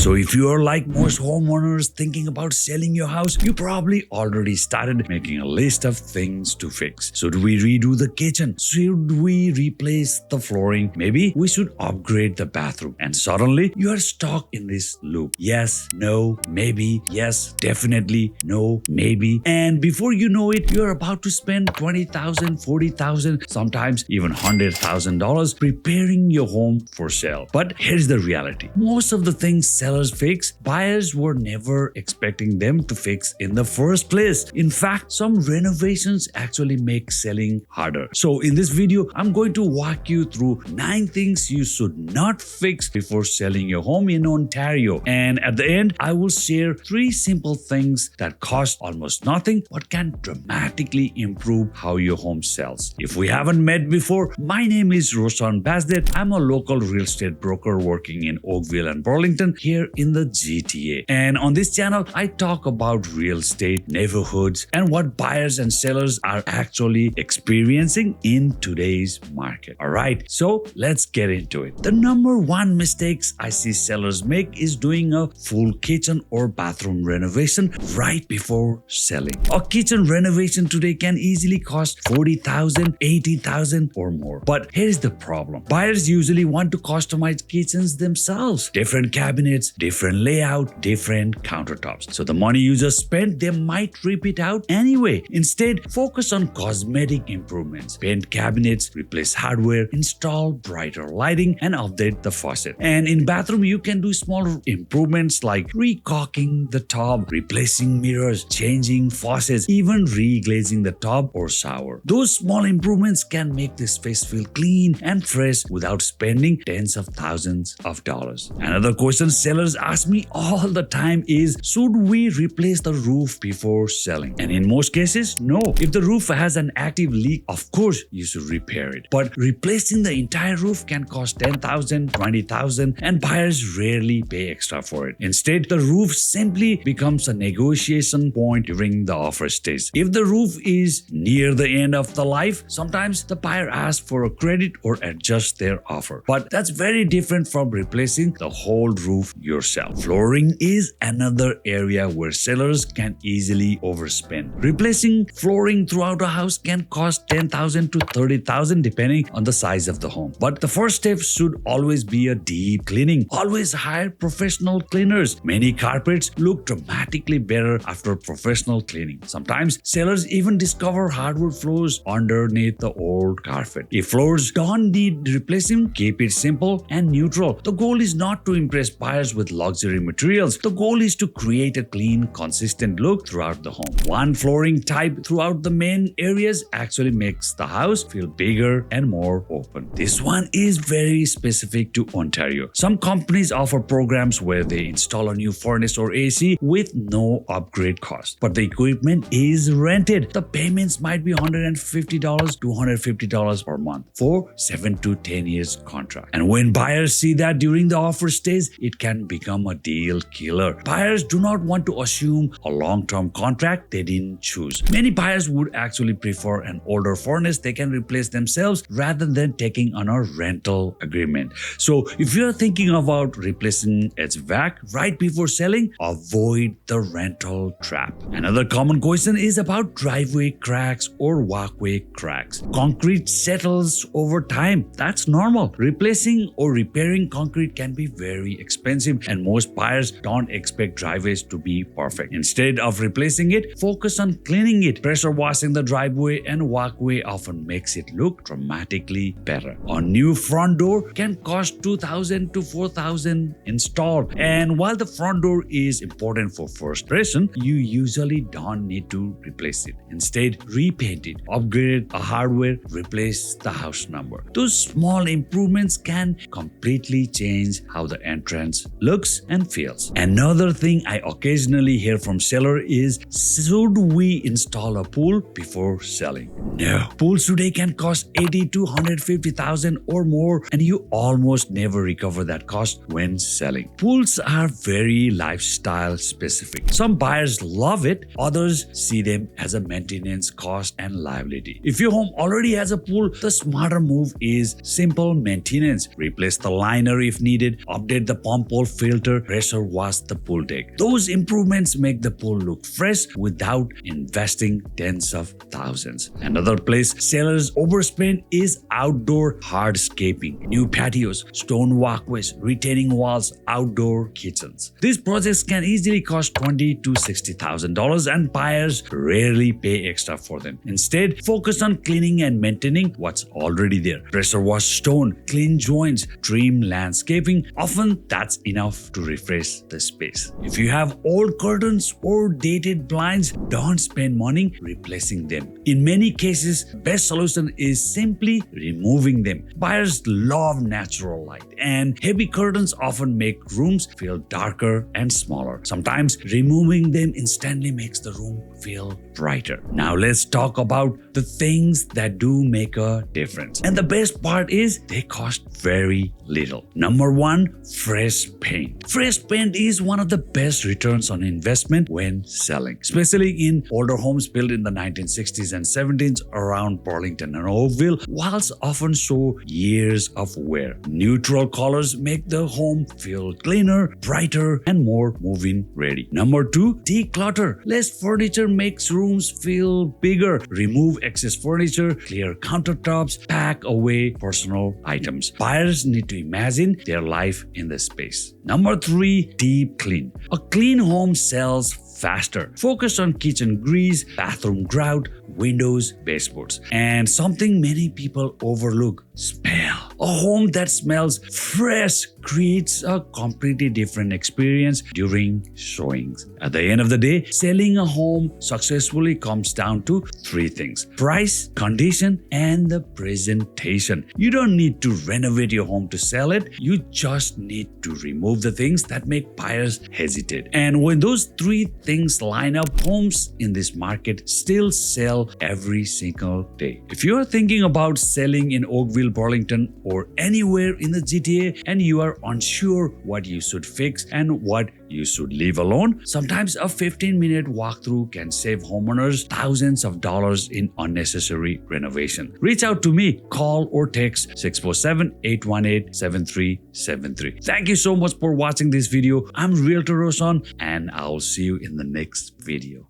So if you are like most homeowners thinking about selling your house, you probably already started making a list of things to fix. Should we redo the kitchen? Should we replace the flooring? Maybe we should upgrade the bathroom. And suddenly you are stuck in this loop. Yes, no, maybe, yes, definitely, no, maybe. And before you know it, you're about to spend $20,000, $40,000, sometimes even $100,000 preparing your home for sale. But here's the reality. Most of the things sellers fix, buyers were never expecting them to fix in the first place. In fact, some renovations actually make selling harder. So in this video, I'm going to walk you through 9 things you should not fix before selling your home in Ontario. And at the end, I will share 3 simple things that cost almost nothing but can dramatically improve how your home sells. If we haven't met before, my name is Roshan Basdet. I'm a local real estate broker working in Oakville and Burlington here in the GTA. And on this channel, I talk about real estate, neighborhoods, and what buyers and sellers are actually experiencing in today's market. Alright, so let's get into it. The number 1 mistakes I see sellers make is doing a full kitchen or bathroom renovation right before selling. A kitchen renovation today can easily cost $40,000, $80,000 or more. But here's the problem. Buyers usually want to customize kitchens themselves. Different cabinets, different layout, different countertops. So the money you just spent, they might rip it out anyway. Instead, focus on cosmetic improvements. Paint cabinets, replace hardware, install brighter lighting, and update the faucet. And in bathroom, you can do smaller improvements like recaulking the tub, replacing mirrors, changing faucets, even reglazing the tub or shower. Those small improvements can make the space feel clean and fresh without spending tens of thousands of dollars. Another question sellers ask me all the time is, should we replace the roof before selling? And in most cases, no. If the roof has an active leak, of course you should repair it. But replacing the entire roof can cost $10,000, $20,000, and buyers rarely pay extra for it. Instead, the roof simply becomes a negotiation point during the offer stage. If the roof is near the end of the life, sometimes the buyer asks for a credit or adjusts their offer. But that's very different from replacing the whole roof yourself. Flooring is another area where sellers can easily overspend. Replacing flooring throughout a house can cost $10,000 to $30,000 depending on the size of the home. But the first step should always be a deep cleaning. Always hire professional cleaners. Many carpets look dramatically better after professional cleaning. Sometimes sellers even discover hardwood floors underneath the old carpet. If floors don't need replacing, keep it simple and neutral. The goal is not to impress buyers with luxury materials. The goal is to create a clean, consistent look throughout the home. One flooring type throughout the main areas actually makes the house feel bigger and more open. This one is very specific to Ontario. Some companies offer programs where they install a new furnace or AC with no upgrade cost, but the equipment is rented. The payments might be $150 to $250 per month for 7 to 10 years contract. And when buyers see that during the offer stage, it can become a deal killer. Buyers do not want to assume a long-term contract they didn't choose. Many buyers would actually prefer an older furnace they can replace themselves rather than taking on a rental agreement. So if you're thinking about replacing HVAC right before selling, avoid the rental trap. Another common question is about driveway cracks or walkway cracks. Concrete settles over time. That's normal. Replacing or repairing concrete can be very expensive, and most buyers don't expect driveways to be perfect. Instead of replacing it, focus on cleaning it. Pressure washing the driveway and walkway often makes it look dramatically better. A new front door can cost $2,000 to $4,000 installed, and while the front door is important for first impression, you usually don't need to replace it. Instead, repaint it, upgrade a hardware, replace the house number. Those small improvements can completely change how the entrance looks and feels. Another thing I occasionally hear from seller is, should we install a pool before selling? No. Pools today can cost $80,000 to $150,000 or more, and you almost never recover that cost when selling. Pools are very lifestyle specific. Some buyers love it, others see them as a maintenance cost and liability. If your home already has a pool, the smarter move is simple maintenance. Replace the liner if needed, update the pump hole filter, pressure wash the pool deck. Those improvements make the pool look fresh without investing tens of thousands. Another place sellers overspend is outdoor hardscaping. New patios, stone walkways, retaining walls, outdoor kitchens. These projects can easily cost $20,000 to $60,000 and buyers rarely pay extra for them. Instead, focus on cleaning and maintaining what's already there. Pressure wash stone, clean joints, trim landscaping. Often that's enough to refresh the space. If you have old curtains or dated blinds, don't spend money replacing them. In many cases, best solution is simply removing them. Buyers love natural light, and heavy curtains often make rooms feel darker and smaller. Sometimes removing them instantly makes the room feel brighter. Now let's talk about the things that do make a difference. And the best part is they cost very little. Number one, fresh paint. Fresh paint is one of the best returns on investment when selling, especially in older homes built in the 1960s and 70s around Burlington and Oakville. Walls often show years of wear. Neutral colors make the home feel cleaner, brighter, and more move-in ready. Number two, declutter. Less furniture makes rooms feel bigger. Remove excess furniture, clear countertops, pack away personal items. Buyers need to imagine their life in the space. Number three, deep clean. A clean home sells faster. Focus on kitchen grease, bathroom grout, windows, baseboards. And something many people overlook, smell. A home that smells fresh creates a completely different experience during showings. At the end of the day, selling a home successfully comes down to three things: price, condition, and the presentation. You don't need to renovate your home to sell it. You just need to remove the things that make buyers hesitate. And when those three things line up, homes in this market still sell every single day. If you are thinking about selling in Oakville, Burlington, or anywhere in the GTA and you are unsure what you should fix and what you should leave alone, sometimes a 15-minute walkthrough can save homeowners thousands of dollars in unnecessary renovation. Reach out to me. Call or text 647-818-7373. Thank you so much for watching this video. I'm Realtor Roshan, and I'll see you in the next video.